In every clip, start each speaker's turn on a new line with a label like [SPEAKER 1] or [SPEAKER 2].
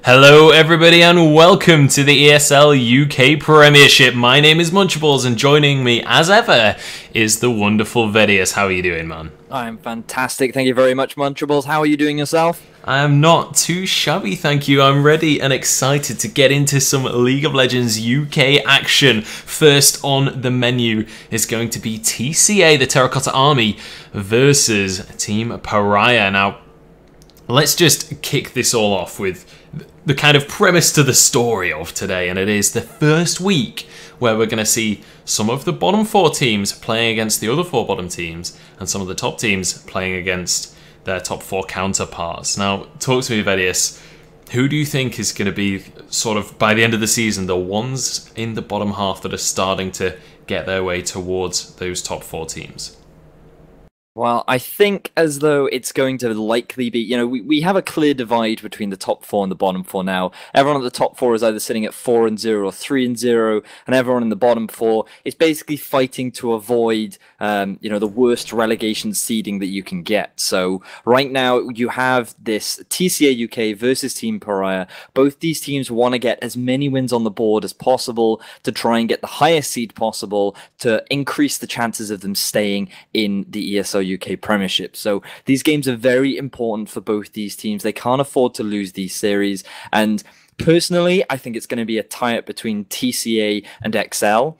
[SPEAKER 1] Hello everybody and welcome to the ESL UK Premiership. My name is Munchables and joining me as ever is the wonderful Vedius. How are you doing, man?
[SPEAKER 2] I'm fantastic, thank you very much, Munchables. How are you doing yourself?
[SPEAKER 1] I am not too shabby, thank you. I'm ready and excited to get into some League of Legends UK action. First on the menu is going to be TCA, the Terracotta Army, versus Team Paria. Now, let's just kick this all off with the kind of premise to the story of today, and it is the first week where we're going to see some of the bottom four teams playing against the other four bottom teams, and some of the top teams playing against their top four counterparts. Now, talk to me, Vedius. Who do you think is going to be, sort of, by the end of the season, the ones in the bottom half that are starting to get their way towards those top four teams?
[SPEAKER 2] Well, I think as though it's going to likely be, we have a clear divide between the top four and the bottom four now. Everyone at the top four is either sitting at 4-0 or 3-0, and everyone in the bottom four is basically fighting to avoid, the worst relegation seeding that you can get. So right now you have this TCA UK versus Team Paria. Both these teams want to get as many wins on the board as possible to try and get the highest seed possible to increase the chances of them staying in the ESL UK Premiership. So these games are very important for both these teams. They can't afford to lose these series. And personally, I think it's going to be a tie-up between TCA and XL.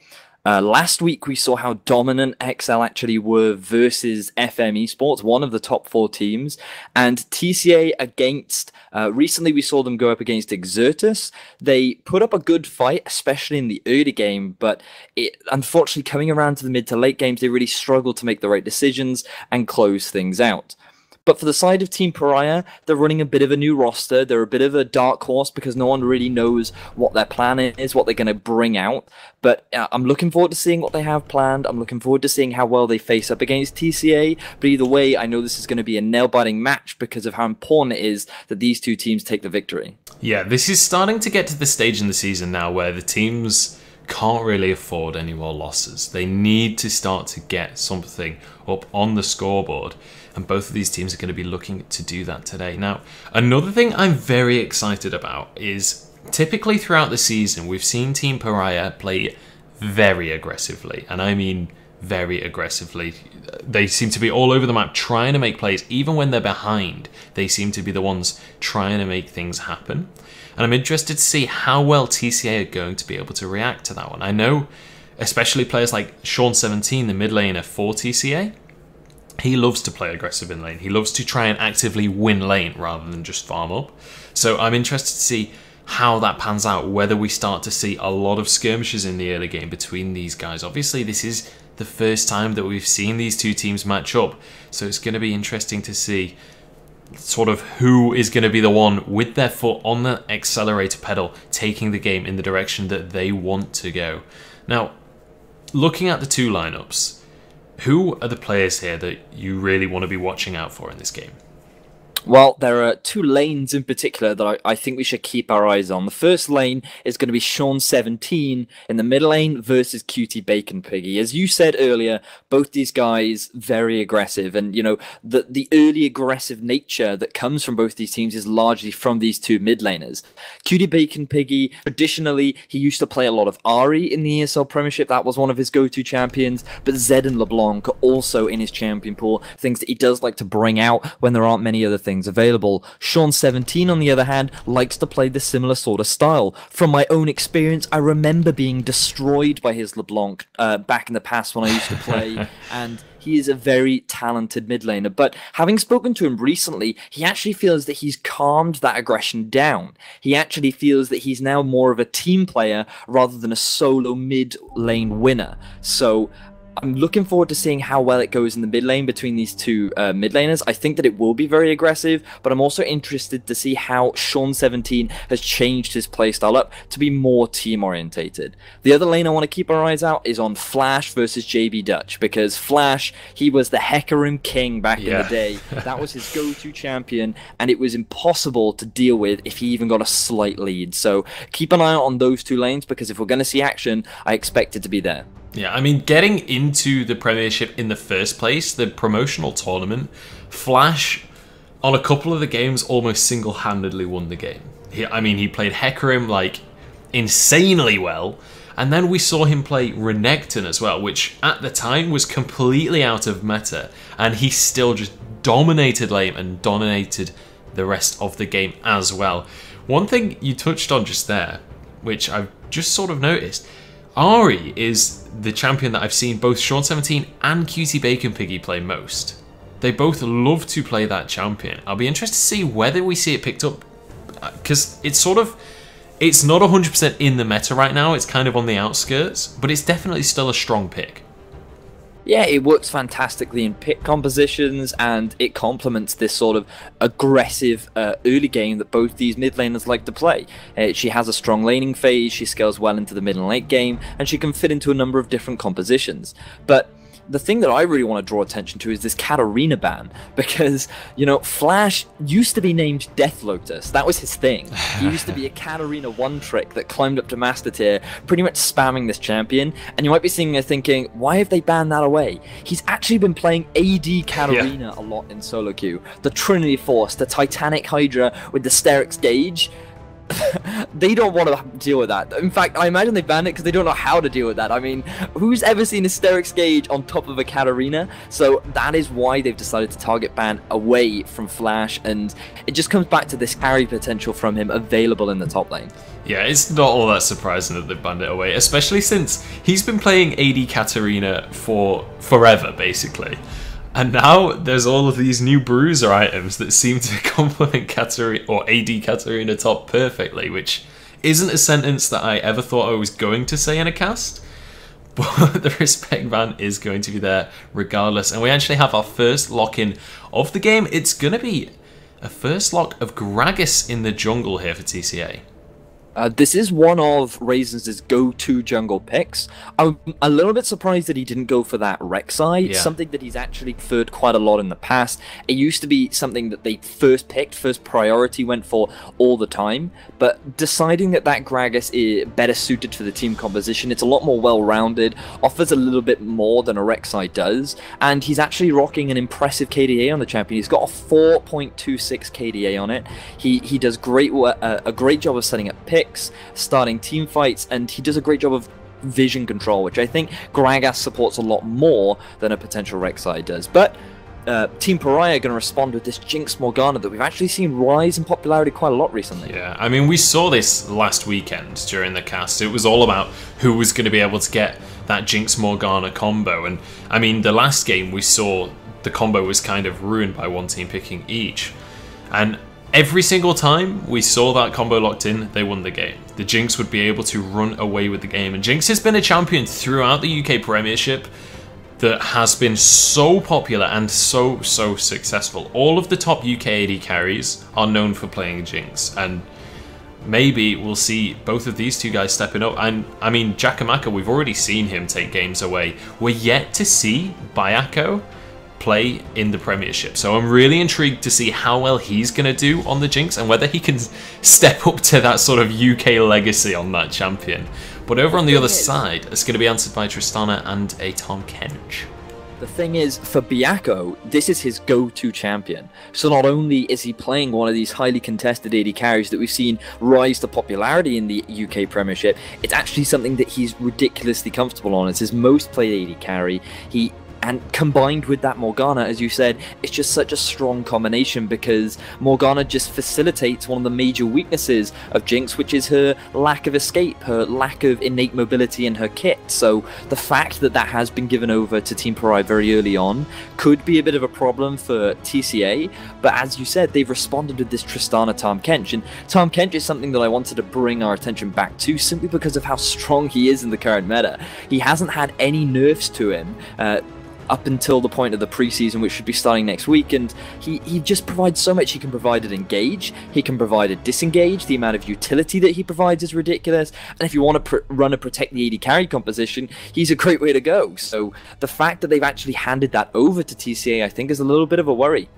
[SPEAKER 2] Last week, we saw how dominant XL actually were versus FM Esports, one of the top four teams. And TCA against, recently we saw them go up against Exertus. They put up a good fight, especially in the early game, but unfortunately, coming around to the mid to late games, they really struggled to make the right decisions and close things out. But for the side of Team Paria, they're running a bit of a new roster. They're a bit of a dark horse because no one really knows what their plan is, what they're going to bring out. But I'm looking forward to seeing what they have planned. I'm looking forward to seeing how well they face up against TCA. But either way, I know this is going to be a nail-biting match because of how important it is that these two teams take the victory.
[SPEAKER 1] Yeah, this is starting to get to the stage in the season now where the teams can't really afford any more losses. They need to start to get something up on the scoreboard, and both of these teams are going to be looking to do that today. Now, another thing I'm very excited about is typically throughout the season, we've seen Team Paria play very aggressively, and I mean very aggressively. They seem to be all over the map trying to make plays. Even when they're behind, they seem to be the ones trying to make things happen. And I'm interested to see how well TCA are going to be able to react to that one. I know, especially players like Sean17, the mid laner for TCA, he loves to play aggressive in lane. He loves to try and actively win lane rather than just farm up. So I'm interested to see how that pans out, whether we start to see a lot of skirmishes in the early game between these guys. Obviously, this is the first time that we've seen these two teams match up, so it's going to be interesting to see sort of who is going to be the one with their foot on the accelerator pedal, taking the game in the direction that they want to go. Now, looking at the two lineups, who are the players here that you really want to be watching out for in this game?
[SPEAKER 2] Well, there are two lanes in particular that I think we should keep our eyes on. The first lane is going to be Sean17 in the mid lane versus Cutie Bacon Piggy. As you said earlier, both these guys very aggressive, and the early aggressive nature that comes from both these teams is largely from these two mid laners. Cutie Bacon Piggy, traditionally, he used to play a lot of Ahri in the ESL Premiership. That was one of his go-to champions, but Zed and LeBlanc are also in his champion pool, things that he does like to bring out when there aren't many other things available. Sean17, on the other hand, likes to play the similar sort of style. From my own experience, I remember being destroyed by his LeBlanc back in the past when I used to play, and he is a very talented mid laner. But having spoken to him recently, he actually feels that he's calmed that aggression down. He actually feels that he's now more of a team player rather than a solo mid lane winner. So I'm looking forward to seeing how well it goes in the mid lane between these two mid laners. I think that it will be very aggressive, but I'm also interested to see how Sean17 has changed his playstyle up to be more team orientated. The other lane I want to keep our eyes out is on Flash versus JB Dutch, because Flash, he was the Hecarim king back in the day. That was his go-to champion, and it was impossible to deal with if he even got a slight lead. So keep an eye out on those two lanes, because if we're going to see action, I expect it to be there.
[SPEAKER 1] Yeah, I mean, getting into the Premiership in the first place, the promotional tournament, Flash on a couple of the games, almost single-handedly won the game. He played Hecarim, like, insanely well. And then we saw him play Renekton as well, which at the time was completely out of meta. And he still just dominated lane and dominated the rest of the game as well. One thing you touched on just there, which I've just sort of noticed, Ahri is the champion that I've seen both Sean17 and Cutie Bacon Piggy play most. They both love to play that champion. I'll be interested to see whether we see it picked up, because it's not 100% in the meta right now. It's kind of on the outskirts, but it's definitely still a strong pick.
[SPEAKER 2] Yeah, it works fantastically in pick compositions, and it complements this sort of aggressive early game that both these mid laners like to play. She has a strong laning phase, she scales well into the mid and late game, and she can fit into a number of different compositions. But the thing that I really want to draw attention to is this Katarina ban, because, you know, Flash used to be named Death Lotus. That was his thing. He used to be a Katarina one-trick that climbed up to Master Tier, pretty much spamming this champion, and you might be sitting there thinking, why have they banned that away? He's actually been playing AD Katarina a lot in solo queue. The Trinity Force, the Titanic Hydra with the Sterix Gauge. They don't want to deal with that. In fact, I imagine they banned it because they don't know how to deal with that. I mean, who's ever seen a Sterix Gauge on top of a Katarina? So that is why they've decided to target ban away from Flash, and it just comes back to this carry potential from him available in the top lane.
[SPEAKER 1] Yeah, it's not all that surprising that they've banned it away, especially since he's been playing AD Katarina for forever, basically. And now there's all of these new bruiser items that seem to complement Katarina or AD Katarina top perfectly, which isn't a sentence that I ever thought I was going to say in a cast. But the respect ban is going to be there regardless. And we actually have our first lock-in of the game. It's going to be a first lock of Gragas in the jungle here for TCA.
[SPEAKER 2] This is one of Raisins' go-to jungle picks. I'm a little bit surprised that he didn't go for that Rek'Sai.
[SPEAKER 1] Yeah.
[SPEAKER 2] Something that he's actually preferred quite a lot in the past. It used to be something that they first priority went for all the time. But deciding that Gragas is better suited for the team composition, it's a lot more well-rounded, offers a little bit more than a Rek'Sai does, and he's actually rocking an impressive KDA on the champion. He's got a 4.26 KDA on it. He does a great job of setting up picks, starting team fights, and he does a great job of vision control, which I think Gragas supports a lot more than a potential Rek'Sai does. But Team Paria are going to respond with this Jinx Morgana that we've actually seen rise in popularity quite a lot recently.
[SPEAKER 1] Yeah, I mean, we saw this last weekend during the cast. It was all about who was going to be able to get that Jinx Morgana combo, and I mean, the last game we saw the combo was kind of ruined by one team picking each, and every single time we saw that combo locked in, they won the game. The Jinx would be able to run away with the game. And Jinx has been a champion throughout the UK Premiership that has been so popular and so successful. All of the top UK AD carries are known for playing Jinx. And maybe we'll see both of these two guys stepping up. And I mean, Jakamaka, we've already seen him take games away. We're yet to see Bayako play in the Premiership, so I'm really intrigued to see how well he's going to do on the Jinx and whether he can step up to that sort of UK legacy on that champion. But over on the other side, it's going to be answered by Tristana and a Tahm Kench.
[SPEAKER 2] The thing is, for Bayako, this is his go-to champion. So not only is he playing one of these highly contested AD carries that we've seen rise to popularity in the UK Premiership, it's actually something that he's ridiculously comfortable on. It's his most played AD carry. And combined with that Morgana, as you said, it's just such a strong combination, because Morgana just facilitates one of the major weaknesses of Jinx, which is her lack of escape, her lack of innate mobility in her kit. So the fact that that has been given over to Team Paria very early on could be a bit of a problem for TCA, but as you said, they've responded with this Tristana Tahm Kench, and Tahm Kench is something that I wanted to bring our attention back to simply because of how strong he is in the current meta. He hasn't had any nerfs to him up until the point of the preseason, which should be starting next week, and he just provides so much. He can provide an engage, he can provide a disengage. The amount of utility that he provides is ridiculous, and if you want to run a protect the AD carry composition, he's a great way to go. So the fact that they've actually handed that over to TCA, I think, is a little bit of a worry.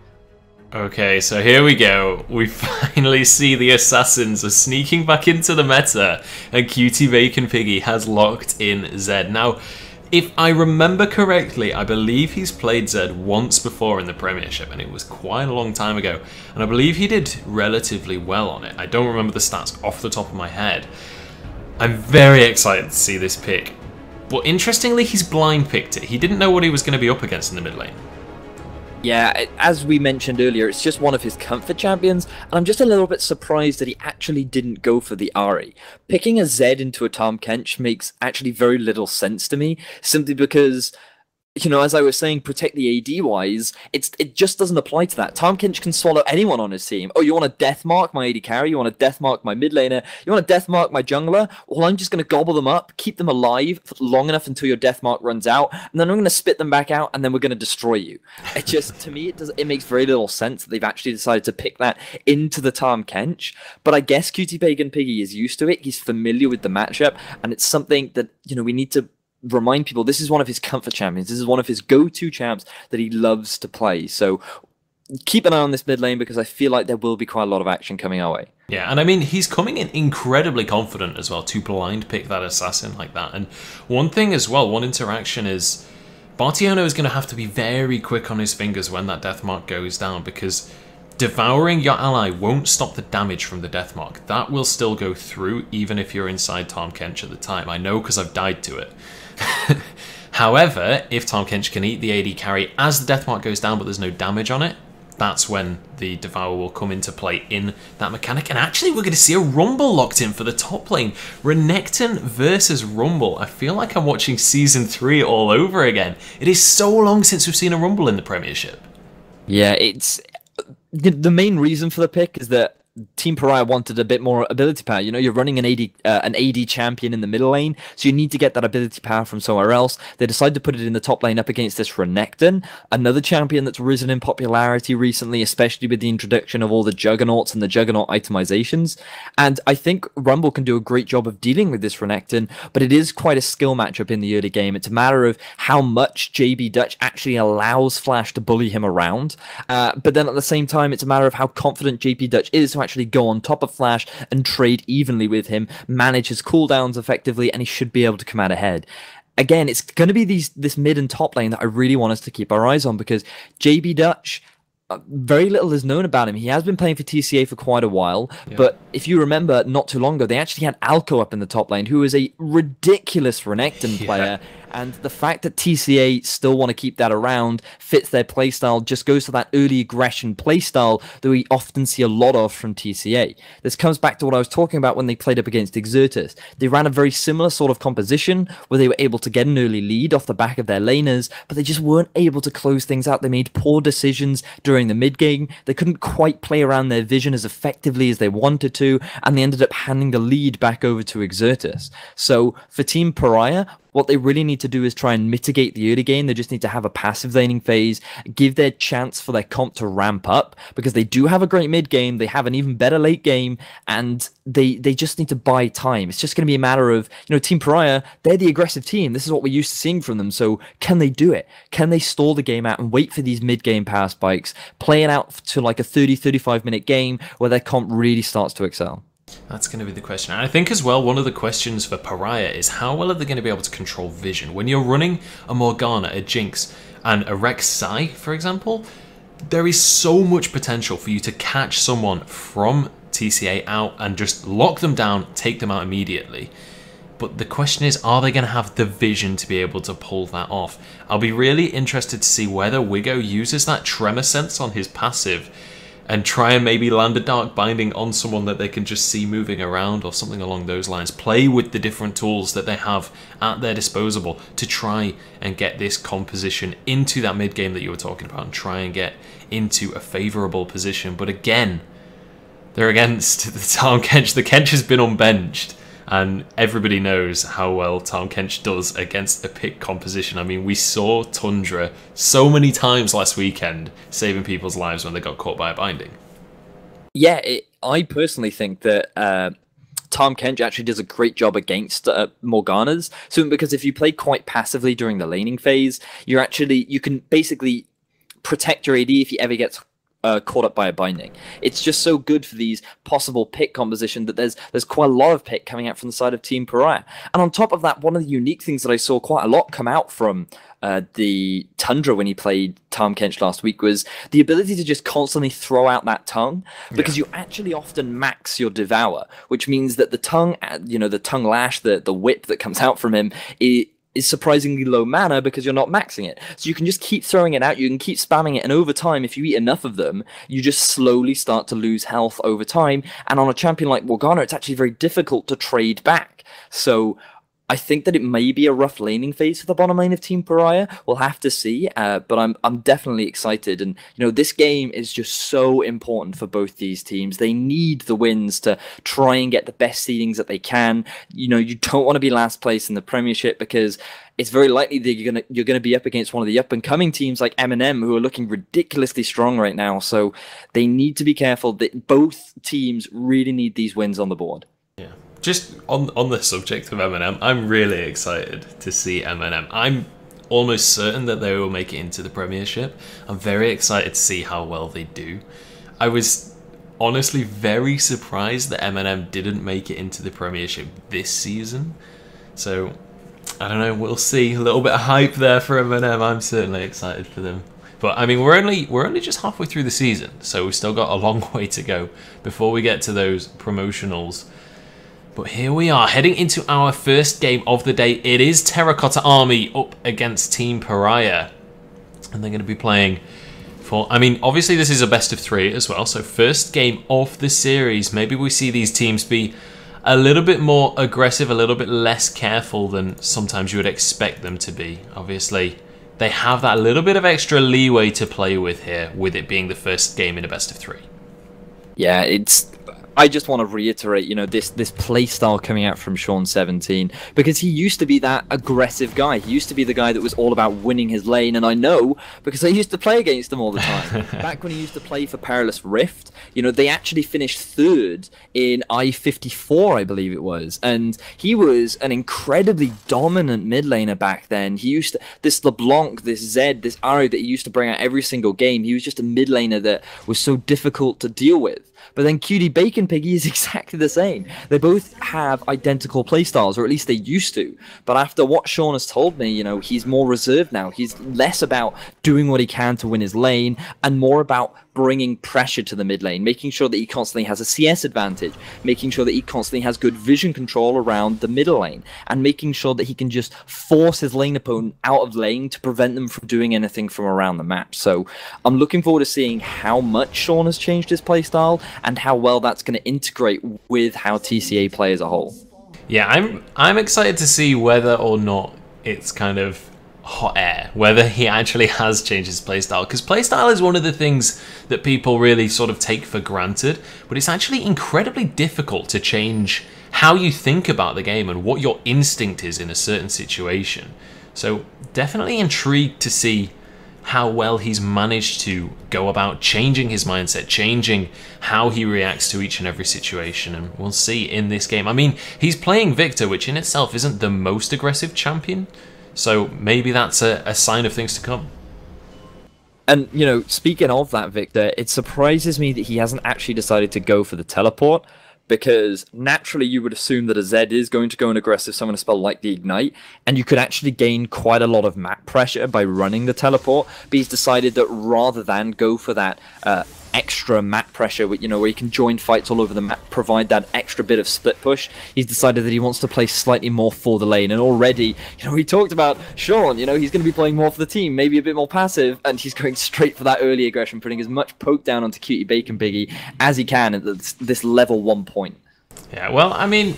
[SPEAKER 1] Okay, so here we go. We finally see the Assassins are sneaking back into the meta, and Cutie Bacon Piggy has locked in Zed. Now, If I remember correctly, I believe he's played Zed once before in the Premiership, and it was quite a long time ago. And I believe he did relatively well on it. I don't remember the stats off the top of my head. I'm very excited to see this pick. But interestingly, he's blind picked it. He didn't know what he was going to be up against in the mid lane.
[SPEAKER 2] Yeah, as we mentioned earlier, it's just one of his comfort champions, and I'm just a little bit surprised that he actually didn't go for the Ahri. Picking a Zed into a Tahm Kench makes actually very little sense to me, simply because, you know, as I was saying, protect the AD wise, it just doesn't apply to that. Tahm Kench can swallow anyone on his team. Oh, you want to death mark my AD carry? You want to death mark my mid laner? You want to death mark my jungler? Well, I'm just going to gobble them up, keep them alive long enough until your death mark runs out, and then I'm going to spit them back out, and then we're going to destroy you. It just, to me, it makes very little sense that they've actually decided to pick that into the Tahm Kench. But I guess Cutie Pagan Piggy is used to it. He's familiar with the matchup, and it's something that, you know, we need to remind people this is one of his comfort champions. This is one of his go-to champs that he loves to play. So keep an eye on this mid lane, because I feel like there will be quite a lot of action coming our way.
[SPEAKER 1] Yeah, and I mean, he's coming in incredibly confident as well to blind pick that assassin like that. And one thing as well, one interaction is Bartiono is going to have to be very quick on his fingers when that death mark goes down, because devouring your ally won't stop the damage from the death mark. That will still go through even if you're inside Tahm Kench at the time. I know, because I've died to it. However, if Tahm Kench can eat the AD carry as the death mark goes down but there's no damage on it, that's when the Devour will come into play in that mechanic. And actually, we're going to see a Rumble locked in for the top lane. Renekton versus Rumble. I feel like I'm watching Season 3 all over again. It is so long since we've seen a Rumble in the Premiership.
[SPEAKER 2] Yeah, it's the main reason for the pick is that Team Paria wanted a bit more ability power. You know, you're running an AD champion in the middle lane, so you need to get that ability power from somewhere else. They decided to put it in the top lane up against this Renekton, another champion that's risen in popularity recently, especially with the introduction of all the Juggernauts and the Juggernaut itemizations. And I think Rumble can do a great job of dealing with this Renekton, but it is quite a skill matchup in the early game. It's a matter of how much JB Dutch actually allows Flash to bully him around. But then at the same time, it's a matter of how confident JB Dutch is to actually go on top of Flash and trade evenly with him, manage his cooldowns effectively, and he should be able to come out ahead. Again, it's going to be this mid and top lane that I really want us to keep our eyes on, because JB Dutch, very little is known about him. He has been playing for TCA for quite a while, but if you remember, not too long ago, they actually had Alco up in the top lane, who is a ridiculous Renekton player. And the fact that TCA still want to keep that around, fits their playstyle, just goes to that early aggression playstyle that we often see a lot of from TCA. This comes back to what I was talking about when they played up against Exertus. They ran a very similar sort of composition where they were able to get an early lead off the back of their laners, but they just weren't able to close things out. They made poor decisions during the mid game. They couldn't quite play around their vision as effectively as they wanted to, and they ended up handing the lead back over to Exertus. So for Team Paria, what they really need to do is try and mitigate the early game. They just need to have a passive laning phase, give their chance for their comp to ramp up, because they do have a great mid game, they have an even better late game, and they just need to buy time. It's just going to be a matter of, you know, Team Paria, they're the aggressive team. This is what we're used to seeing from them. So can they do it? Can they stall the game out and wait for these mid game power spikes, play it out to like a 30-35 minute game where their comp really starts to excel?
[SPEAKER 1] That's going to be the question. And I think as well, one of the questions for Paria is how well are they going to be able to control vision? When you're running a Morgana, a Jinx, and a Rek'Sai, for example, there is so much potential for you to catch someone from TCA out and just lock them down, take them out immediately. But the question is, are they going to have the vision to be able to pull that off? I'll be really interested to see whether Wigo uses that tremor sense on his passive and try and maybe land a Dark Binding on someone that they can just see moving around or something along those lines. Play with the different tools that they have at their disposal to try and get this composition into that mid game that you were talking about and try and get into a favourable position. But again, they're against the Tahm Kench. The Kench has been unbenched, and everybody knows how well Tahm Kench does against a pick composition. I mean, we saw Tundra so many times last weekend saving people's lives when they got caught by a binding.
[SPEAKER 2] Yeah, I personally think that Tahm Kench actually does a great job against Morganas. So because if you play quite passively during the laning phase, you can basically protect your AD if he ever gets caught up by a binding. It's just so good for these possible pick composition that there's quite a lot of pick coming out from the side of Team Paria. And on top of that, one of the unique things that I saw quite a lot come out from the Tundra when he played Tahm Kench last week was the ability to just constantly throw out that tongue, because you actually often max your Devour, which means that the tongue, the tongue lash, the whip that comes out from him is surprisingly low mana because you're not maxing it. So you can just keep throwing it out, you can keep spamming it, and over time, if you eat enough of them, you just slowly start to lose health over time. And on a champion like Morgana, it's actually very difficult to trade back. So I think that it may be a rough laning phase for the bottom lane of Team Paria. We'll have to see, but I'm definitely excited. And this game is just so important for both these teams. They need the wins to try and get the best seedings that they can. You don't want to be last place in the Premiership because it's very likely that you're gonna be up against one of the up and coming teams like M&M, who are looking ridiculously strong right now. So they need to be careful. That both teams really need these wins on the board.
[SPEAKER 1] Yeah. Just on the subject of M&M, I'm really excited to see M&M. I'm almost certain that they will make it into the Premiership. I'm very excited to see how well they do. I was honestly very surprised that M&M didn't make it into the Premiership this season. So, I don't know, we'll see. A little bit of hype there for M&M. I'm certainly excited for them. But I mean, we're only just halfway through the season, so we've still got a long way to go before we get to those promotionals. But here we are, heading into our first game of the day. It is Terracotta Army up against Team Paria. And they're going to be playing for... I mean, obviously this is a best of 3 as well. So first game of the series. Maybe we see these teams be a little bit more aggressive, a little bit less careful than sometimes you would expect them to be. Obviously, they have that little bit of extra leeway to play with here, with it being the first game in a best of 3.
[SPEAKER 2] Yeah, I just want to reiterate, this play style coming out from Sean17, because he used to be that aggressive guy. He used to be the guy that was all about winning his lane, and I know because I used to play against him all the time. Back when he used to play for Perilous Rift, they actually finished 3rd in I-54, I believe it was, and he was an incredibly dominant mid laner back then. He used to, this LeBlanc, this Zed, this Arrow that he used to bring out every single game, he was just a mid laner that was so difficult to deal with. But then Cutie Bacon Piggy is exactly the same. They both have identical playstyles, or at least they used to. But after what Sean has told me, he's more reserved now. He's less about doing what he can to win his lane and more about bringing pressure to the mid lane, making sure that he constantly has a CS advantage, making sure that he constantly has good vision control around the middle lane, and making sure that he can just force his lane opponent out of lane to prevent them from doing anything from around the map. So I'm looking forward to seeing how much Sean has changed his playstyle and how well that's going to integrate with how TCA play as a whole.
[SPEAKER 1] Yeah, I'm excited to see whether or not it's kind of hot air, whether he actually has changed his playstyle, because playstyle is one of the things that people really sort of take for granted, but it's actually incredibly difficult to change how you think about the game and what your instinct is in a certain situation. So definitely intrigued to see how well he's managed to go about changing his mindset, changing how he reacts to each and every situation, and we'll see in this game. I mean, he's playing Victor, which in itself isn't the most aggressive champion, so maybe that's a sign of things to come.
[SPEAKER 2] And, speaking of that, Victor, it surprises me that he hasn't actually decided to go for the teleport, because naturally you would assume that a Zed is going to go an aggressive summon a spell like the Ignite, and you could actually gain quite a lot of map pressure by running the teleport, but he's decided that rather than go for that extra map pressure, where you can join fights all over the map, provide that extra bit of split push, he's decided that he wants to play slightly more for the lane. And already, we talked about Sean, he's going to be playing more for the team, maybe a bit more passive, and he's going straight for that early aggression, putting as much poke down onto Cutie Bacon Piggy as he can at this level 1 point.
[SPEAKER 1] Yeah, well, I mean,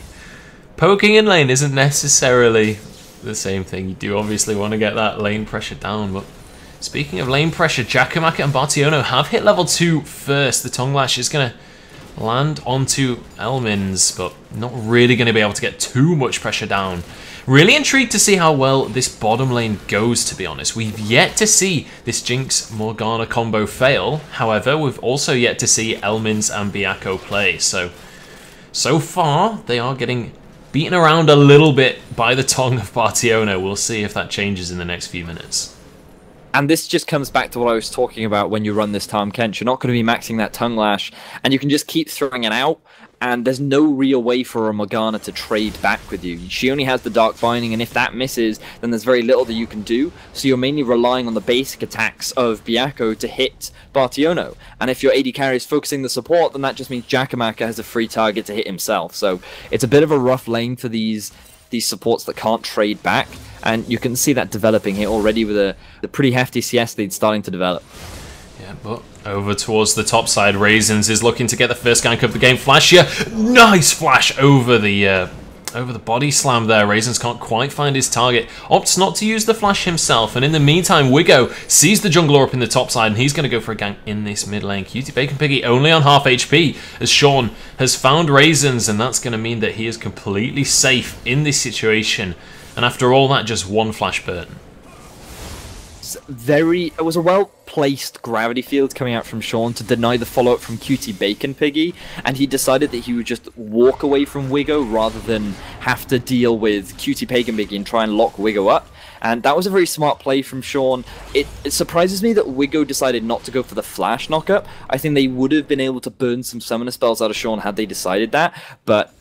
[SPEAKER 1] poking in lane isn't necessarily the same thing. You do obviously want to get that lane pressure down, but speaking of lane pressure, Giacomakka and Bartiono have hit level 2 first. The Tongue Lash is going to land onto Elmins, but not really going to be able to get too much pressure down. Really intrigued to see how well this bottom lane goes, to be honest. We've yet to see this Jinx Morgana combo fail. However, we've also yet to see Elmins and Biako play. So far, they are getting beaten around a little bit by the tongue of Bartiono. We'll see if that changes in the next few minutes.
[SPEAKER 2] And this just comes back to what I was talking about when you run this Tahm Kench. You're not going to be maxing that Tongue Lash, and you can just keep throwing it out, and there's no real way for a Morgana to trade back with you. She only has the Dark Binding, and if that misses, then there's very little that you can do. So you're mainly relying on the basic attacks of Byakko to hit Bartiono. And if your AD carry is focusing the support, then that just means Jakamaka has a free target to hit himself. So it's a bit of a rough lane for these supports that can't trade back. And you can see that developing here already with the pretty hefty CS lead starting to develop.
[SPEAKER 1] Yeah, but over towards the top side, Raisins is looking to get the first gank of the game. Flash here, nice flash over the body slam there. Raisins can't quite find his target, opts not to use the flash himself, and in the meantime, Wigo sees the jungler up in the top side, and he's going to go for a gank in this mid lane. Cutie Bacon Piggy only on half HP, as Sean has found Raisins, and that's going to mean that he is completely safe in this situation. And after all that, just one flash burn.
[SPEAKER 2] It was a well-placed gravity field coming out from Sean to deny the follow-up from Cutie Bacon Piggy, and he decided that he would just walk away from Wigo rather than have to deal with Cutie Bacon Piggy and try and lock Wigo up. And that was a very smart play from Sean. It surprises me that Wigo decided not to go for the flash knockup. I think they would have been able to burn some summoner spells out of Sean had they decided that, but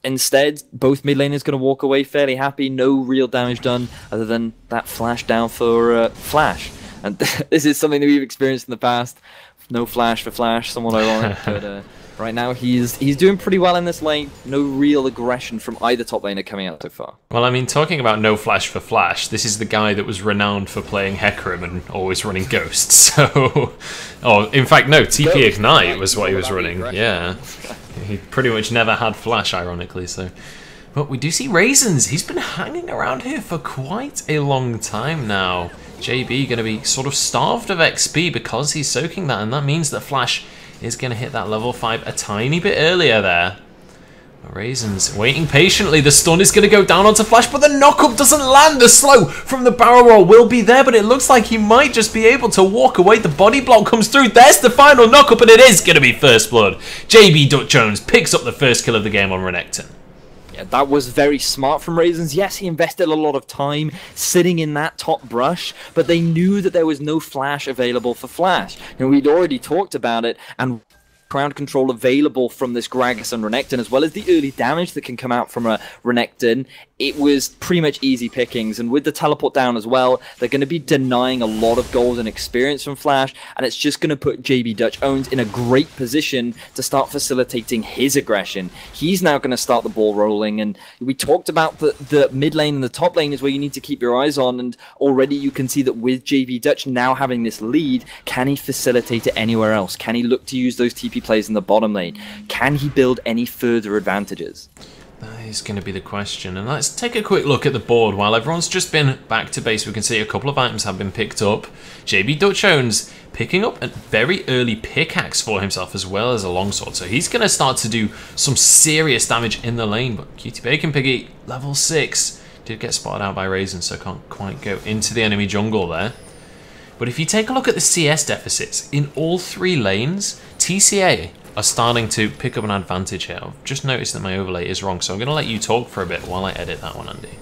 [SPEAKER 2] instead, both mid laners going to walk away fairly happy. No real damage done other than that flash down for Flash. And this is something that we've experienced in the past. No flash for Flash, somewhat ironic. But right now, he's doing pretty well in this lane. No real aggression from either top laner coming out so far.
[SPEAKER 1] Well, I mean, talking about no flash for Flash, this is the guy that was renowned for playing Hecarim and always running Ghosts. So, in fact, no, TP Ignite was what he was running. Yeah. He pretty much never had flash, ironically, so... But we do see Raisins. He's been hanging around here for quite a long time now. JB going to be sort of starved of XP because he's soaking that, and that means that Flash is going to hit that level 5 a tiny bit earlier there. Raisins waiting patiently. The stun is going to go down onto Flash, but the knock-up doesn't land. The slow from the barrel roll will be there, but it looks like he might just be able to walk away. The body block comes through. There's the final knock-up, and it is going to be first blood. JB Duck Jones picks up the first kill of the game on Renekton.
[SPEAKER 2] Yeah, that was very smart from Raisins. Yes, he invested a lot of time sitting in that top brush, but they knew that there was no flash available for Flash. And we'd already talked about it, and crowd control available from this Gragas and Renekton, as well as the early damage that can come out from a Renekton. It was pretty much easy pickings, and with the teleport down as well, they're going to be denying a lot of golden experience from Flash, and it's just going to put JB Dutch Owens in a great position to start facilitating his aggression. He's now going to start the ball rolling, and we talked about the mid lane and the top lane is where you need to keep your eyes on, and already you can see that with JB Dutch now having this lead, can he facilitate it anywhere else? Can he look to use those TP plays in the bottom lane? Can he build any further advantages?
[SPEAKER 1] That is going to be the question. And let's take a quick look at the board. While everyone's just been back to base, we can see a couple of items have been picked up. JB Dutch Jones picking up a very early pickaxe for himself as well as a longsword. So he's going to start to do some serious damage in the lane. But Cutie Bacon Piggy, level 6, did get spotted out by Raisin, so can't quite go into the enemy jungle there. But if you take a look at the CS deficits, in all 3 lanes, TCA are starting to pick up an advantage here. I've just noticed that my overlay is wrong, so I'm going to let you talk for a bit while I edit that one, Andy.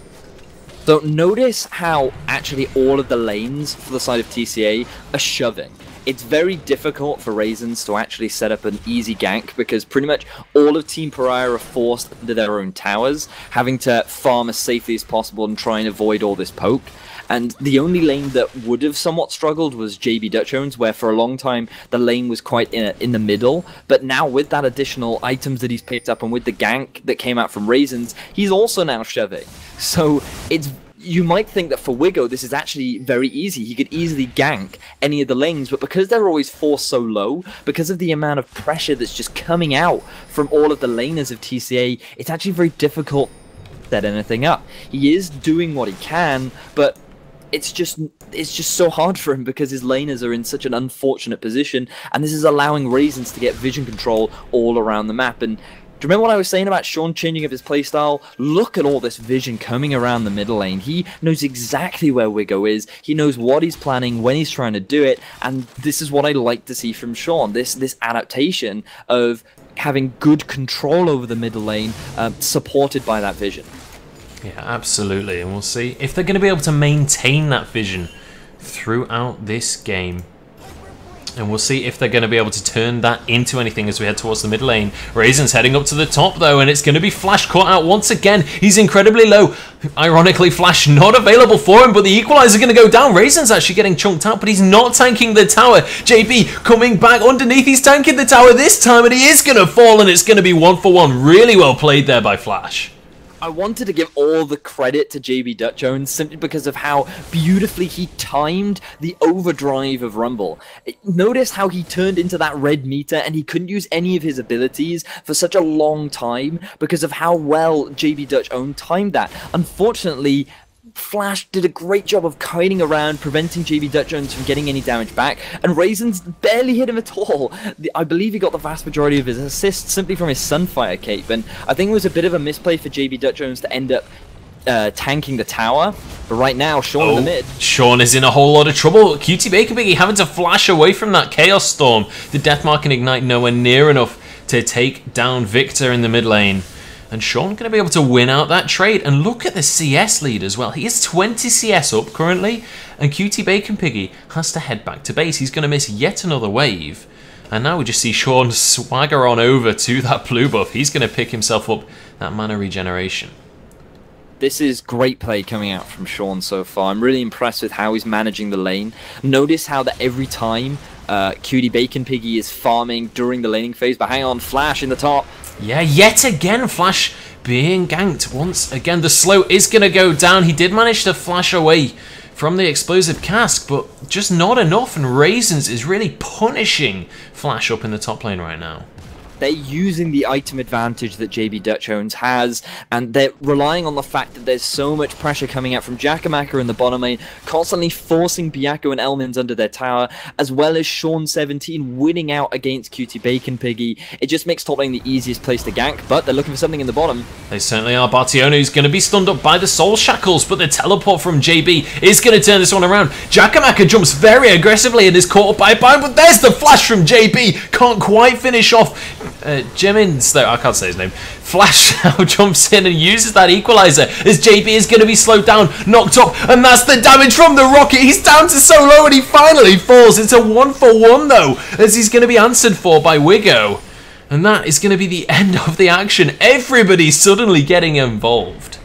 [SPEAKER 2] So notice how actually all of the lanes for the side of TCA are shoving. It's very difficult for Raisins to actually set up an easy gank because pretty much all of Team Paria are forced into their own towers, having to farm as safely as possible and try and avoid all this poke. And the only lane that would have somewhat struggled was JB Dutch Jones, where for a long time the lane was quite in the middle. But now with that additional items that he's picked up and with the gank that came out from Raisins, he's also now shoving. So you might think that for Wigo this is actually very easy. He could easily gank any of the lanes, but because they're always forced so low, because of the amount of pressure that's just coming out from all of the laners of TCA, it's actually very difficult to set anything up. He is doing what he can, but it's just so hard for him because his laners are in such an unfortunate position, and this is allowing Raisins to get vision control all around the map. And do you remember what I was saying about Sean changing up his playstyle? Look at all this vision coming around the middle lane. He knows exactly where Wigo is. He knows what he's planning, when he's trying to do it, and this is what I like to see from Sean. This adaptation of having good control over the middle lane, supported by that vision.
[SPEAKER 1] Yeah, absolutely, and we'll see if they're going to be able to maintain that vision throughout this game. And we'll see if they're going to be able to turn that into anything as we head towards the mid lane. Raisin's heading up to the top, though, and it's going to be Flash caught out once again. He's incredibly low. Ironically, Flash not available for him, but the equalizer going to go down. Raisin's actually getting chunked out, but he's not tanking the tower. JB coming back underneath. He's tanking the tower this time, and he is going to fall, and it's going to be 1-for-1. Really well played there by Flash.
[SPEAKER 2] I wanted to give all the credit to JB Dutch Jones simply because of how beautifully he timed the overdrive of Rumble. Notice how he turned into that red meter and he couldn't use any of his abilities for such a long time because of how well JB Dutch Jones timed that. Unfortunately, Flash did a great job of kiting around, preventing JB Dutch Jones from getting any damage back, and Raisins barely hit him at all. I believe he got the vast majority of his assists simply from his Sunfire cape, and I think it was a bit of a misplay for JB Dutch Jones to end up tanking the tower. But right now, Sean in the mid.
[SPEAKER 1] Sean is in a whole lot of trouble. QT Baker Biggie having to flash away from that Chaos Storm. The Deathmark and Ignite nowhere near enough to take down Victor in the mid lane. And Sean going to be able to win out that trade. And look at the CS lead as well. He is 20 CS up currently. And QT Bacon Piggy has to head back to base. He's going to miss yet another wave. And now we just see Sean swagger on over to that blue buff. He's going to pick himself up that mana regeneration.
[SPEAKER 2] This is great play coming out from Sean so far. I'm really impressed with how he's managing the lane. Notice how that every time Cutie Bacon Piggy is farming during the laning phase. But hang on, Flash in the top.
[SPEAKER 1] Yeah, yet again, Flash being ganked once again. The slow is going to go down. He did manage to flash away from the explosive cask, but just not enough. And Raisins is really punishing Flash up in the top lane right now.
[SPEAKER 2] They're using the item advantage that JB Dutch Jones has, and they're relying on the fact that there's so much pressure coming out from Jakamaka in the bottom lane, constantly forcing Byakko and Elmins under their tower, as well as Sean17 winning out against Cutie Bacon Piggy. It just makes top lane the easiest place to gank, but they're looking for something in the bottom.
[SPEAKER 1] They certainly are. Bartione is going to be stunned up by the Soul Shackles, but the teleport from JB is going to turn this one around. Jakamaka jumps very aggressively and is caught up by a bind, but there's the flash from JB. Can't quite finish off Jemins, though, I can't say his name. Flash now jumps in and uses that equalizer as JB is going to be slowed down, knocked up, and that's the damage from the rocket. He's down to so low and he finally falls. It's a 1-for-1 though, as he's going to be answered for by Wigo. And that is going to be the end of the action. Everybody's suddenly getting involved.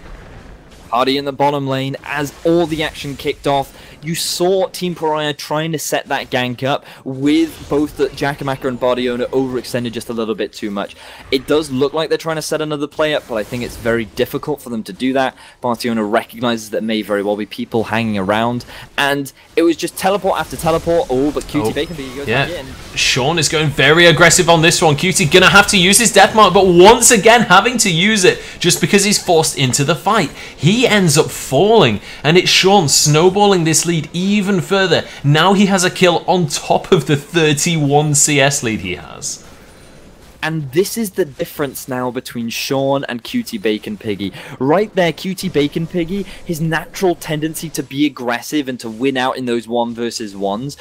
[SPEAKER 2] Paria in the bottom lane as all the action kicked off. You saw Team Paria trying to set that gank up with both the Jakamaka and Bardiona overextended just a little bit too much. It does look like they're trying to set another play up, but I think it's very difficult for them to do that. Bardiona recognizes that may very well be people hanging around, and it was just teleport after teleport. Oh, but Cutie Bacon Piggy goes back in.
[SPEAKER 1] Sean is going very aggressive on this one. Cutie gonna have to use his death mark, but once again having to use it just because he's forced into the fight. He ends up falling, and it's Sean snowballing this lead even further. Now he has a kill on top of the 31 CS lead he has.
[SPEAKER 2] And this is the difference now between Sean and Cutie Bacon Piggy. Right there, Cutie Bacon Piggy, his natural tendency to be aggressive and to win out in those 1v1s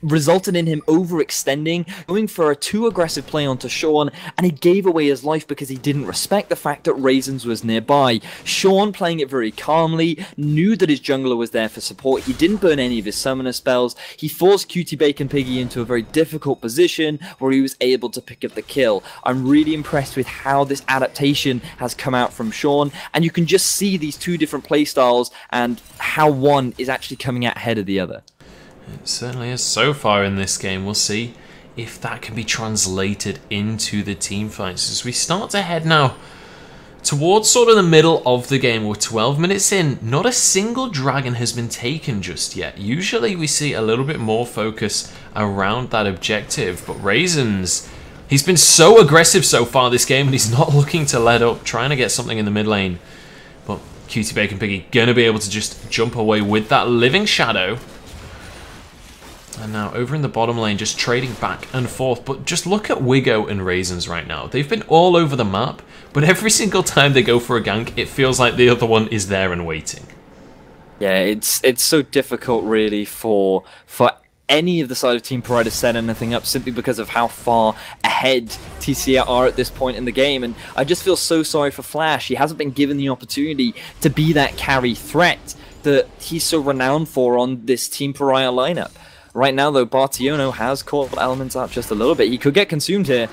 [SPEAKER 2] resulted in him overextending, going for a too aggressive play onto Sean, and he gave away his life because he didn't respect the fact that Raisins was nearby. Sean, playing it very calmly, knew that his jungler was there for support. He didn't burn any of his summoner spells. He forced Cutie Bacon Piggy into a very difficult position where he was able to pick up the kill. I'm really impressed with how this adaptation has come out from Sean, and you can just see these two different playstyles and how one is actually coming out ahead of the other.
[SPEAKER 1] It certainly is so far in this game. We'll see if that can be translated into the team fights as we start to head now towards sort of the middle of the game. We're 12 minutes in. Not a single dragon has been taken just yet. Usually we see a little bit more focus around that objective, but Raisins, he's been so aggressive so far this game and he's not looking to let up, trying to get something in the mid lane. But Cutie Bacon Piggy gonna be able to just jump away with that Living Shadow. And now over in the bottom lane, just trading back and forth. But just look at Wigo and Raisins right now. They've been all over the map, but every single time they go for a gank, it feels like the other one is there and waiting.
[SPEAKER 2] Yeah, it's so difficult really for any of the side of Team Paria to set anything up simply because of how far ahead TCA are at this point in the game. And I just feel so sorry for Flash. He hasn't been given the opportunity to be that carry threat. that he's so renowned for on this Team Paria lineup. Right now, though, Bartiono has caught elements out just a little bit. He could get consumed here.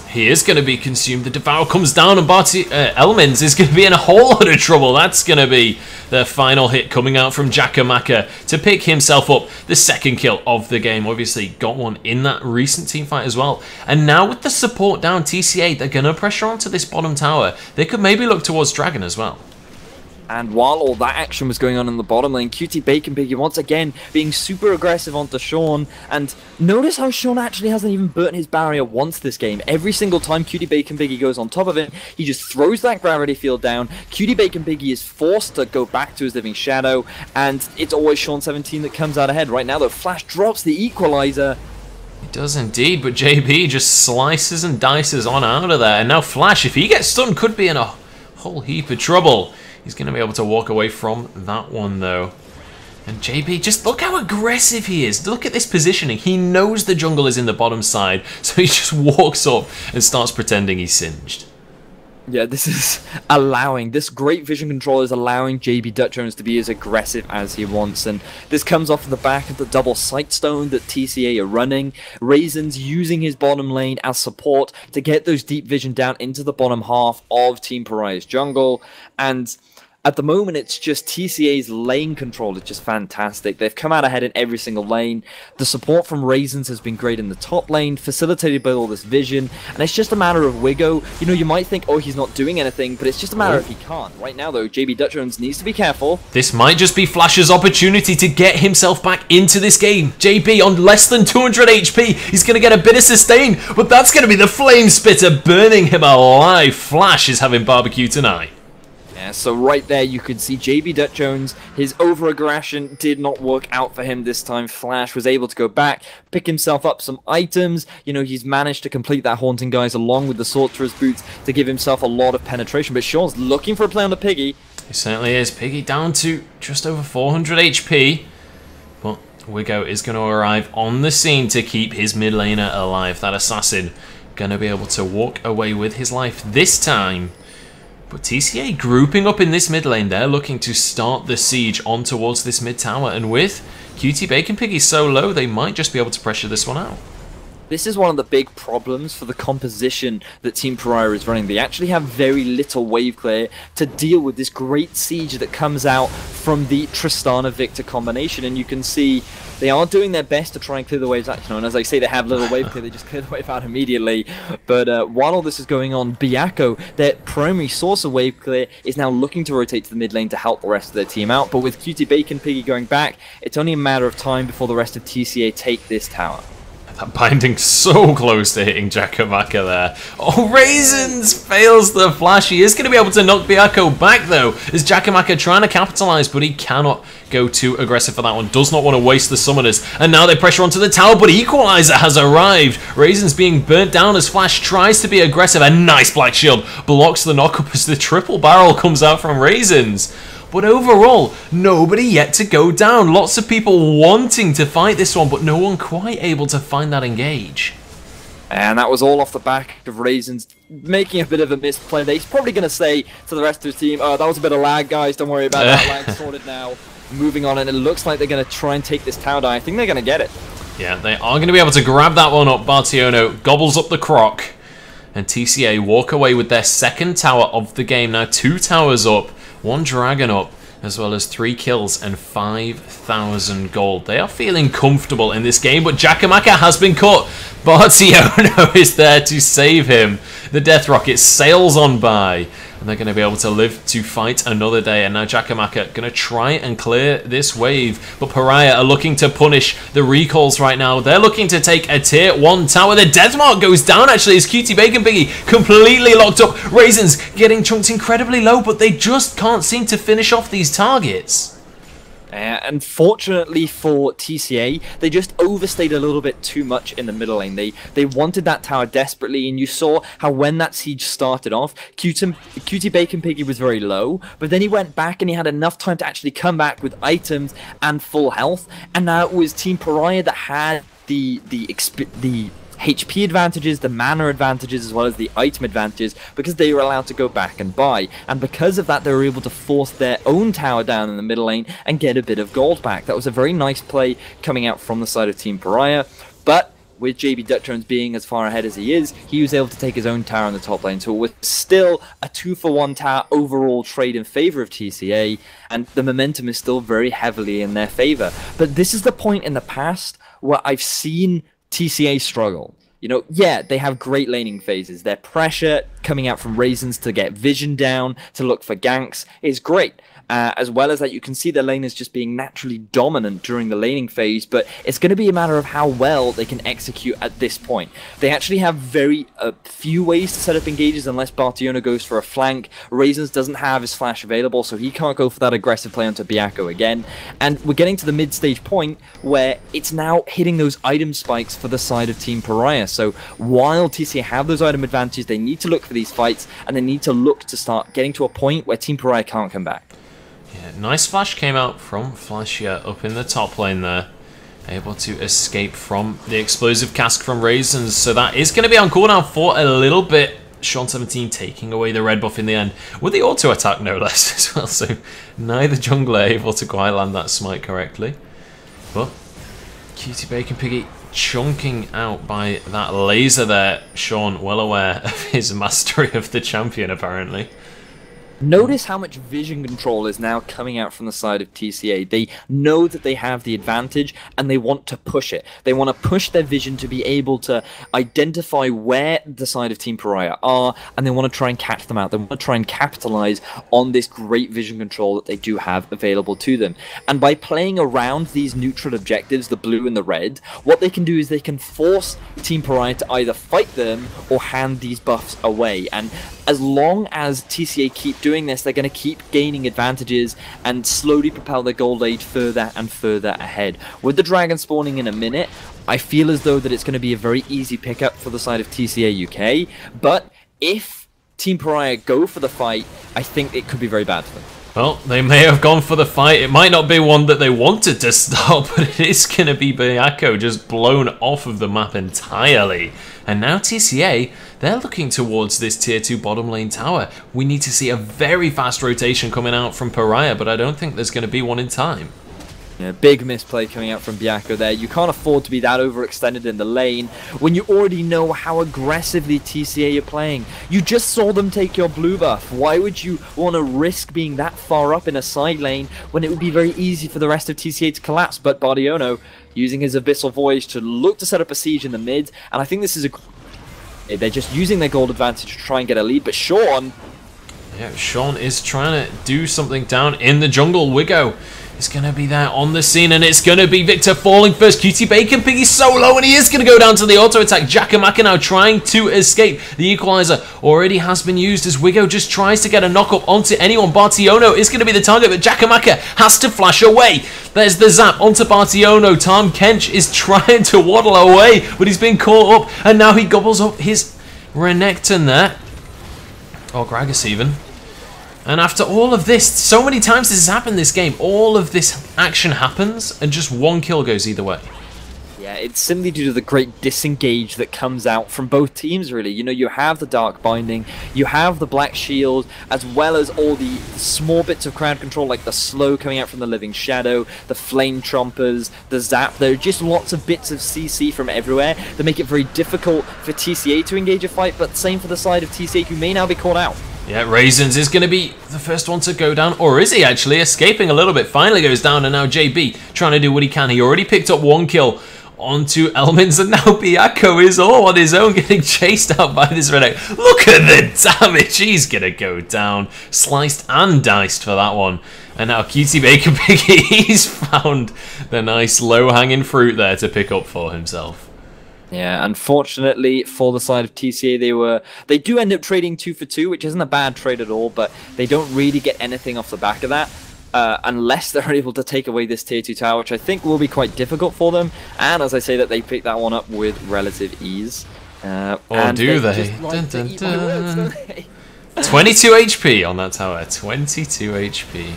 [SPEAKER 1] He is going to be consumed. The Devour comes down, and Elements is going to be in a whole lot of trouble. That's going to be the final hit coming out from Jakamaka to pick himself up the second kill of the game. Obviously, got one in that recent team fight as well. And now with the support down, TCA, they're going to pressure onto this bottom tower. They could maybe look towards Dragon as well.
[SPEAKER 2] And while all that action was going on in the bottom lane, QT Bacon Piggy once again being super aggressive onto Sean. And notice how Sean actually hasn't even burnt his barrier once this game. Every single time QT Bacon Piggy goes on top of it, he just throws that gravity field down. QT Bacon Piggy is forced to go back to his Living Shadow, and it's always Sean 17 that comes out ahead. Right now, though, Flash drops the equalizer.
[SPEAKER 1] He does indeed, but JB just slices and dices on out of there. And now Flash, if he gets stunned, could be in a whole heap of trouble. He's going to be able to walk away from that one, though. And JB, just look how aggressive he is. Look at this positioning. He knows the jungle is in the bottom side, so he just walks up and starts pretending he's singed.
[SPEAKER 2] Yeah, this is this great vision control is allowing JB Dutch Jones to be as aggressive as he wants, and this comes off the back of the double Sightstone that TCA are running. Raisins using his bottom lane as support to get those deep vision down into the bottom half of Team Pariah's jungle, and at the moment, it's just TCA's lane control is just fantastic. They've come out ahead in every single lane. The support from Raisins has been great in the top lane, facilitated by all this vision. And it's just a matter of Wiggo. You know, you might think, oh, he's not doing anything, but it's just a matter of he can't. Right now, though, JB Dutch Jones needs to be careful.
[SPEAKER 1] This might just be Flash's opportunity to get himself back into this game. JB on less than 200 HP. He's going to get a bit of sustain, but that's going to be the Flame Spitter burning him alive. Flash is having barbecue tonight.
[SPEAKER 2] Yeah, so right there you could see JB Dutch Jones, his over-aggression did not work out for him this time. Flash was able to go back, pick himself up some items. You know, he's managed to complete that Haunting Guise along with the Sorcerer's Boots to give himself a lot of penetration. But Sean's looking for a play on the Piggy.
[SPEAKER 1] He certainly is. Piggy down to just over 400 HP. But Wiggo is going to arrive on the scene to keep his mid laner alive. That assassin going to be able to walk away with his life this time. But TCA grouping up in this mid lane, they're looking to start the siege on towards this mid tower. And with QT Bacon Piggy so low, they might just be able to pressure this one out.
[SPEAKER 2] This is one of the big problems for the composition that Team Pariah is running. They actually have very little wave clear to deal with this great siege that comes out from the Tristana-Victor combination. And you can see they are doing their best to try and clear the waves out. You know, and as I say, they have little wave clear, they just clear the wave out immediately. But while all this is going on, Byakko, their primary source of wave clear, is now looking to rotate to the mid lane to help the rest of their team out. But with QT Bacon Piggy going back, it's only a matter of time before the rest of TCA take this tower.
[SPEAKER 1] That binding so close to hitting Jakamaka there. Oh, Raisins fails the flash. He is going to be able to knock Byakko back, though, as Jakamaka trying to capitalize, but he cannot go too aggressive for that one. Does not want to waste the summoners. And now they pressure onto the tower, but Equalizer has arrived. Raisins being burnt down as Flash tries to be aggressive. A nice Black Shield blocks the knockup as the triple barrel comes out from Raisins. But overall, nobody yet to go down. Lots of people wanting to fight this one, but no one quite able to find that engage.
[SPEAKER 2] And that was all off the back of Raisins making a bit of a misplay. He's probably going to say to the rest of his team, oh, that was a bit of lag, guys. Don't worry about that. Lag sorted now. Moving on, and it looks like they're going to try and take this tower down. I think they're going to get it.
[SPEAKER 1] Yeah, they are going to be able to grab that one up. Bartiono gobbles up the croc. And TCA walk away with their second tower of the game. Now 2 towers up. 1 dragon up, as well as 3 kills and 5,000 gold. They are feeling comfortable in this game, but Jakamaka has been caught. Bartiono is there to save him. The Death Rocket sails on by, and they're going to be able to live to fight another day. And now Jakamaka going to try and clear this wave, but Paria are looking to punish the recalls right now. They're looking to take a tier 1 tower. The Death Mark goes down, actually, as QT Bacon Piggy completely locked up. Raisins getting chunked incredibly low, but they just can't seem to finish off these targets.
[SPEAKER 2] Unfortunately for TCA, they just overstayed a little bit too much in the middle lane. They wanted that tower desperately, and you saw how when that siege started off, QT Bacon Piggy was very low, but then he went back and he had enough time to actually come back with items and full health, and now it was Team Paria that had the HP advantages, the mana advantages, as well as the item advantages, because they were allowed to go back and buy. And because of that, they were able to force their own tower down in the middle lane and get a bit of gold back. That was a very nice play coming out from the side of Team Paria. But with JB Duck Jones being as far ahead as he is, he was able to take his own tower in the top lane. So it was still a 2-for-1 tower overall trade in favor of TCA, and the momentum is still very heavily in their favor. But this is the point in the past where I've seen TCA struggle. You know, yeah, they have great laning phases. Their pressure coming out from Raisins to get vision down, to look for ganks, is great. As well as that, you can see the laners just being naturally dominant during the laning phase, but it's going to be a matter of how well they can execute at this point. They actually have very few ways to set up engages unless Bartiona goes for a flank. Raisins doesn't have his flash available, so he can't go for that aggressive play onto Byakko again. And we're getting to the mid-stage point where it's now hitting those item spikes for the side of Team Paria. So while TCA have those item advantages, they need to look for these fights, and they need to look to start getting to a point where Team Paria can't come back.
[SPEAKER 1] Yeah, nice flash came out from Flashia up in the top lane there. Able to escape from the explosive cask from Raisins. So that is going to be on cooldown for a little bit. Sean17 taking away the red buff in the end. With the auto attack no less as well. So neither jungler able to quite land that smite correctly. But Cutie Bacon Piggy chunking out by that laser there. Sean well aware of his mastery of the champion apparently.
[SPEAKER 2] Notice how much vision control is now coming out from the side of TCA. They know that they have the advantage and they want to push it. They want to push their vision to be able to identify where the side of Team Paria are, and they want to try and catch them out. They want to try and capitalize on this great vision control that they do have available to them. And by playing around these neutral objectives, the blue and the red, what they can do is they can force Team Paria to either fight them or hand these buffs away. And as long as TCA keep doing this, they're going to keep gaining advantages and slowly propel their gold age further and further ahead. With the dragon spawning in a minute, I feel as though that it's going to be a very easy pickup for the side of TCA UK, but if Team Paria go for the fight, I think it could be very bad for them.
[SPEAKER 1] Well, they may have gone for the fight. It might not be one that they wanted to start, but it is going to be Byakko just blown off of the map entirely. And now TCA, they're looking towards this tier 2 bottom lane tower. We need to see a very fast rotation coming out from Paria, but I don't think there's going to be one in time.
[SPEAKER 2] Yeah, big misplay coming out from Byakko there. You can't afford to be that overextended in the lane when you already know how aggressively TCA are playing. You just saw them take your blue buff. Why would you want to risk being that far up in a side lane when it would be very easy for the rest of TCA to collapse? But Bartiono, using his Abyssal Voyage to look to set up a siege in the mid, and I think this is a... They're just using their gold advantage to try and get a lead, but Sean...
[SPEAKER 1] Yeah, Sean is trying to do something down in the jungle. Wiggo is going to be there on the scene, and it's going to be Victor falling first. Cutie Bacon Piggy solo, and he is going to go down to the auto attack. Jakamaka now trying to escape. The equalizer already has been used as Wiggo just tries to get a knock up onto anyone. Bartiono is going to be the target, but Jakamaka has to flash away. There's the zap onto Bartiono. Tom Kench is trying to waddle away, but he's been caught up, and now he gobbles up his Renekton there. Or Gragas even. And after all of this, so many times this has happened this game, all of this action happens and just one kill goes either way.
[SPEAKER 2] Yeah, it's simply due to the great disengage that comes out from both teams, really. You know, you have the Dark Binding, you have the Black Shield, as well as all the small bits of crowd control, like the slow coming out from the Living Shadow, the Flame Trompers, the Zap. There are just lots of bits of CC from everywhere that make it very difficult for TCA to engage a fight, but same for the side of TCA, who may now be caught out.
[SPEAKER 1] Yeah, Raisins is going to be the first one to go down, or is he actually? Escaping a little bit, finally goes down, and now JB trying to do what he can. He already picked up one kill onto Elmins, and now Byakko is all on his own, getting chased out by this Renekton. Look at the damage! He's going to go down. Sliced and diced for that one. And now Cutie Bacon Piggy, he's found the nice low-hanging fruit there to pick up for himself.
[SPEAKER 2] Yeah, unfortunately for the side of TCA, they do end up trading 2 for 2, which isn't a bad trade at all, but they don't really get anything off the back of that. Unless they're able to take away this tier 2 tower, which I think will be quite difficult for them. And as I say that, they pick that one up with relative ease.
[SPEAKER 1] Or do they? Dun, dun, dun. 22 HP on that tower. 22 HP.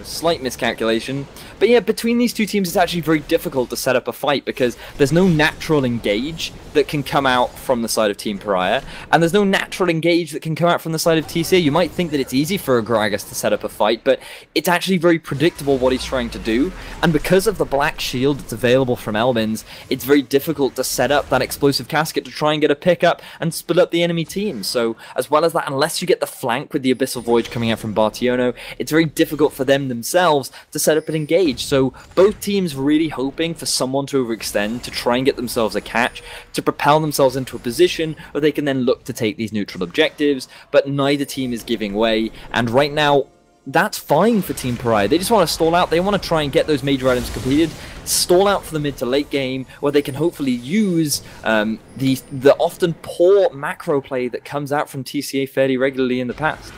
[SPEAKER 2] Slight miscalculation, But yeah, between these two teams, it's actually very difficult to set up a fight because there's no natural engage that can come out from the side of Team Paria, and there's no natural engage that can come out from the side of TCA. You might think that it's easy for Gragas to set up a fight, but it's actually very predictable what he's trying to do, and because of the black shield that's available from Elmin's, it's very difficult to set up that explosive casket to try and get a pickup and split up the enemy team. So, as well as that, unless you get the flank with the Abyssal Voyage coming out from Bartiono, it's very difficult for them themselves to set up an engage. So both teams really hoping for someone to overextend to try and get themselves a catch, to propel themselves into a position where they can then look to take these neutral objectives, but neither team is giving way, and right now that's fine for Team Paria. They just want to stall out, they want to try and get those major items completed, stall out for the mid to late game where they can hopefully use the often poor macro play that comes out from TCA fairly regularly in the past.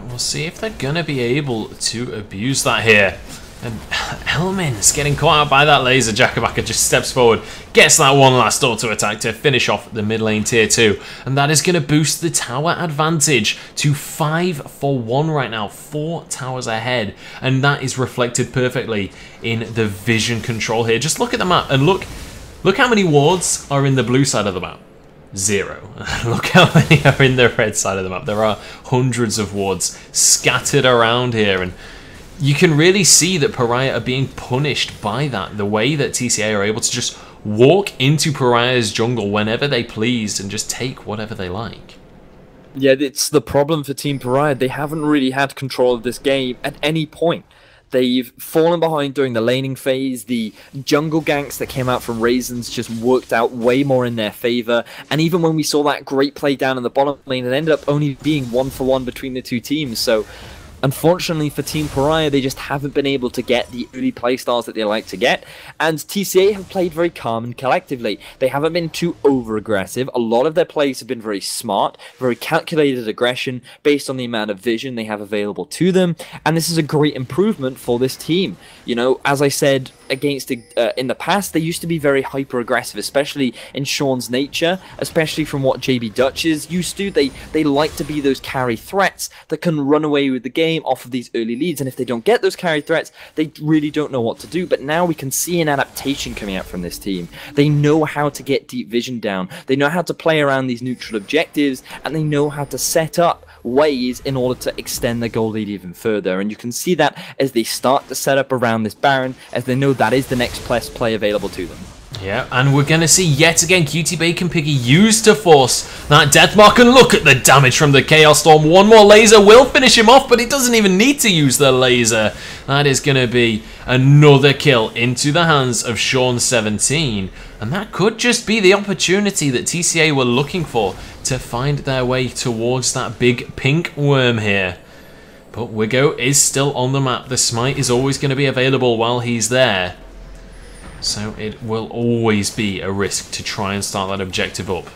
[SPEAKER 1] We'll see if they're going to be able to abuse that here. And Elmin's getting caught out by that laser. Jakamaka just steps forward, gets that one last auto attack to finish off the mid lane tier 2. And that is going to boost the tower advantage to 5-for-1 right now. 4 towers ahead. And that is reflected perfectly in the vision control here. Just look at the map and look how many wards are in the blue side of the map. 0. Look how many are in the red side of the map. There are hundreds of wards scattered around here, and you can really see that Paria are being punished by that. The way that TCA are able to just walk into Paria's jungle whenever they please and just take whatever they like.
[SPEAKER 2] Yeah, it's the problem for Team Paria. They haven't really had control of this game at any point. They've fallen behind during the laning phase. The jungle ganks that came out from Raisins just worked out way more in their favor. And even when we saw that great play down in the bottom lane, it ended up only being 1-for-1 between the two teams. So unfortunately for Team Paria, they just haven't been able to get the early playstyles that they like to get, and TCA have played very calm and collectively. They haven't been too over-aggressive. A lot of their plays have been very smart, very calculated aggression based on the amount of vision they have available to them, and this is a great improvement for this team. You know, as I said, against in the past, they used to be very hyper-aggressive, especially in Sean's nature, especially from what JB Dutch is used to. They like to be those carry threats that can run away with the game off of these early leads, and if they don't get those carry threats, they really don't know what to do. But now we can see an adaptation coming out from this team. They know how to get deep vision down, they know how to play around these neutral objectives, and they know how to set up ways in order to extend their goal lead even further. And you can see that as they start to set up around this Baron, as they know that is the next play available to them.
[SPEAKER 1] Yeah, and we're going to see yet again Cutie Bacon Piggy used to force that death mark, and look at the damage from the Chaos Storm. One more laser will finish him off, but he doesn't even need to use the laser. That is going to be another kill into the hands of Sean17, and that could just be the opportunity that TCA were looking for to find their way towards that big pink worm here. But Wigo is still on the map. The smite is always going to be available while he's there. So it will always be a risk to try and start that objective up.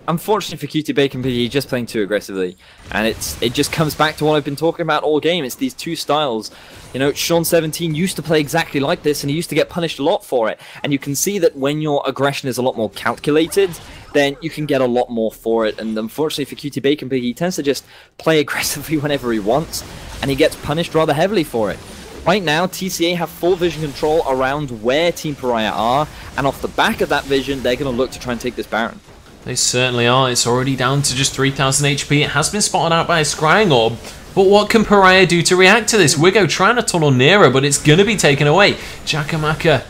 [SPEAKER 2] Unfortunately for Cutie Bacon Piggy, he's just playing too aggressively, and it just comes back to what I've been talking about all game. It's these two styles. You know, Sean17 used to play exactly like this, and he used to get punished a lot for it. And you can see that when your aggression is a lot more calculated, then you can get a lot more for it. And unfortunately for Cutie Bacon Piggy, he tends to just play aggressively whenever he wants, and he gets punished rather heavily for it. Right now, TCA have full vision control around where Team Paria are, and off the back of that vision, they're going to look to try and take this Baron.
[SPEAKER 1] They certainly are. It's already down to just 3,000 HP. It has been spotted out by a Scrying Orb. But what can Paria do to react to this? Wigo trying to tunnel nearer, but it's going to be taken away. Jakamaka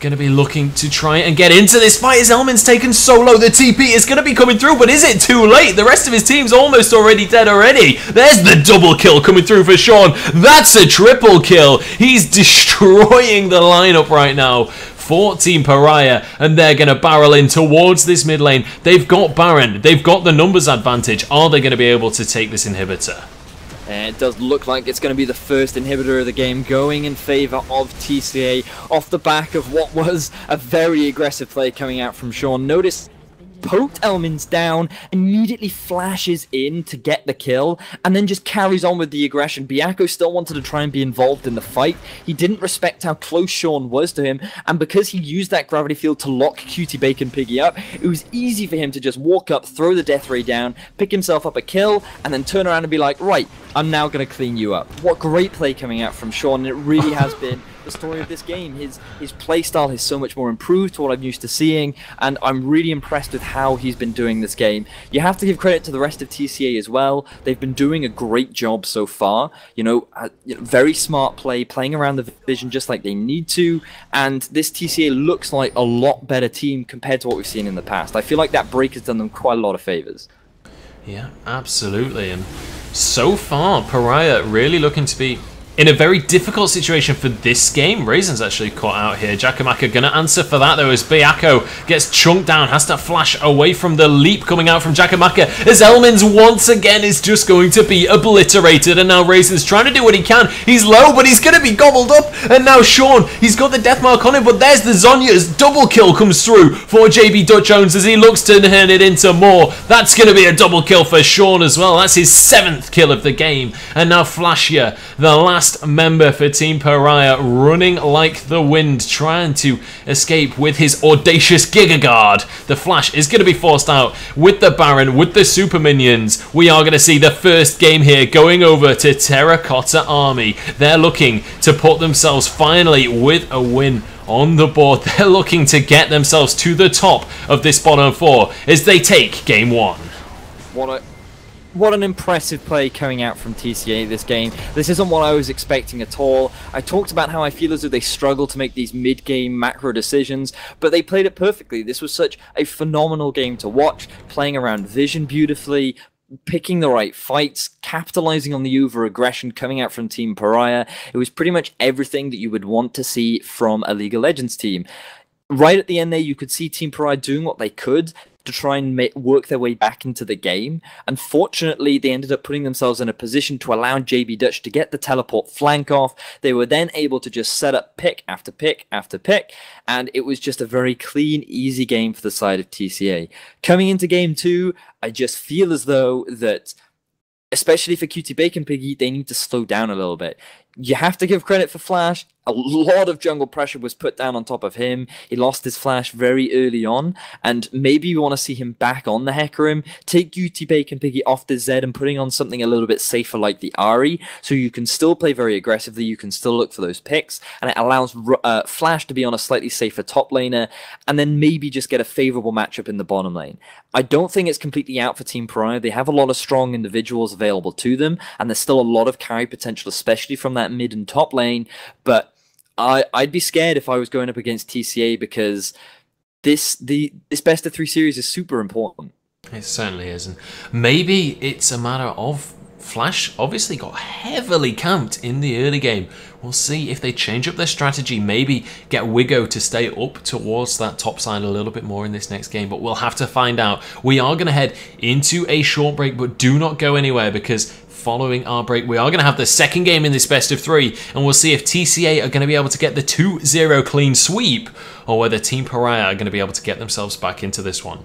[SPEAKER 1] going to be looking to try and get into this fight as Elmin's taken solo. The TP is going to be coming through, but is it too late? The rest of his team's almost already dead already. There's the double kill coming through for Sean. That's a triple kill. He's destroying the lineup right now for Team Paria, and they're going to barrel in towards this mid lane. They've got Baron. They've got the numbers advantage. Are they going to be able to take this inhibitor?
[SPEAKER 2] And it does look like it's going to be the first inhibitor of the game going in favour of TCA off the back of what was a very aggressive play coming out from Sean. Notice poked Elmin's down, immediately flashes in to get the kill, and then just carries on with the aggression. Byakko still wanted to try and be involved in the fight. He didn't respect how close Sean was to him, and because he used that gravity field to lock Cutie Bacon Piggy up, it was easy for him to just walk up, throw the death ray down, pick himself up a kill, and then turn around and be like, right, I'm now going to clean you up. What great play coming out from Sean, and it really has been the story of this game. His playstyle is so much more improved to what I'm used to seeing, and I'm really impressed with how he's been doing this game. You have to give credit to the rest of TCA as well. They've been doing a great job so far. Very smart play, playing around the vision just like they need to, and this TCA looks like a lot better team compared to what we've seen in the past. I feel like that break has done them quite a lot of favors.
[SPEAKER 1] Yeah, absolutely. And so far, Paria really looking to be in a very difficult situation for this game. Raisin's actually caught out here. Jakamaka going to answer for that, though, as Byakko gets chunked down, has to flash away from the leap coming out from Jakamaka, as Elmins once again is just going to be obliterated, and now Raisin's trying to do what he can. He's low, but he's going to be gobbled up, and now Sean, he's got the death mark on him, but there's the Zonya's double kill comes through for JB Dutch Jones as he looks to turn it into more. That's going to be a double kill for Sean as well. That's his 7th kill of the game, and now Flashia, the last member for Team Paria, running like the wind, trying to escape with his audacious Giga Guard. The Flash is going to be forced out with the Baron, with the Super Minions. We are going to see the first game here going over to Terracotta Army. They're looking to put themselves finally with a win on the board. They're looking to get themselves to the top of this bottom 4 as they take game 1.
[SPEAKER 2] What an impressive play coming out from TCA this game. This isn't what I was expecting at all. I talked about how I feel as though they struggle to make these mid-game macro decisions, but they played it perfectly. This was such a phenomenal game to watch, playing around vision beautifully, picking the right fights, capitalizing on the over-aggression coming out from Team Paria. It was pretty much everything that you would want to see from a League of Legends team. Right at the end there, you could see Team Paria doing what they could to try and work their way back into the game. Unfortunately, they ended up putting themselves in a position to allow JB Dutch to get the teleport flank off. They were then able to just set up pick after pick after pick, and it was just a very clean, easy game for the side of TCA. Coming into game 2, I just feel as though that, especially for Cutie Bacon Piggy, they need to slow down a little bit. You have to give credit for Flash. A lot of jungle pressure was put down on top of him. He lost his Flash very early on, and maybe you want to see him back on the Hecarim, take Cutie Bacon Piggy off the Zed and putting on something a little bit safer like the Ahri, so you can still play very aggressively, you can still look for those picks, and it allows Flash to be on a slightly safer top laner, and then maybe just get a favorable matchup in the bottom lane. I don't think it's completely out for Team Paria. They have a lot of strong individuals available to them, and there's still a lot of carry potential, especially from that mid and top lane, but I'd be scared if I was going up against TCA, because this best of 3 series is super important.
[SPEAKER 1] It certainly is, and maybe it's a matter of Flash obviously got heavily camped in the early game. We'll see if they change up their strategy, maybe get Wigo to stay up towards that top side a little bit more in this next game, but we'll have to find out. We are going to head into a short break, but do not go anywhere, because following our break, we are going to have the second game in this best of 3, and we'll see if TCA are going to be able to get the 2-0 clean sweep, or whether Team Paria are going to be able to get themselves back into this one.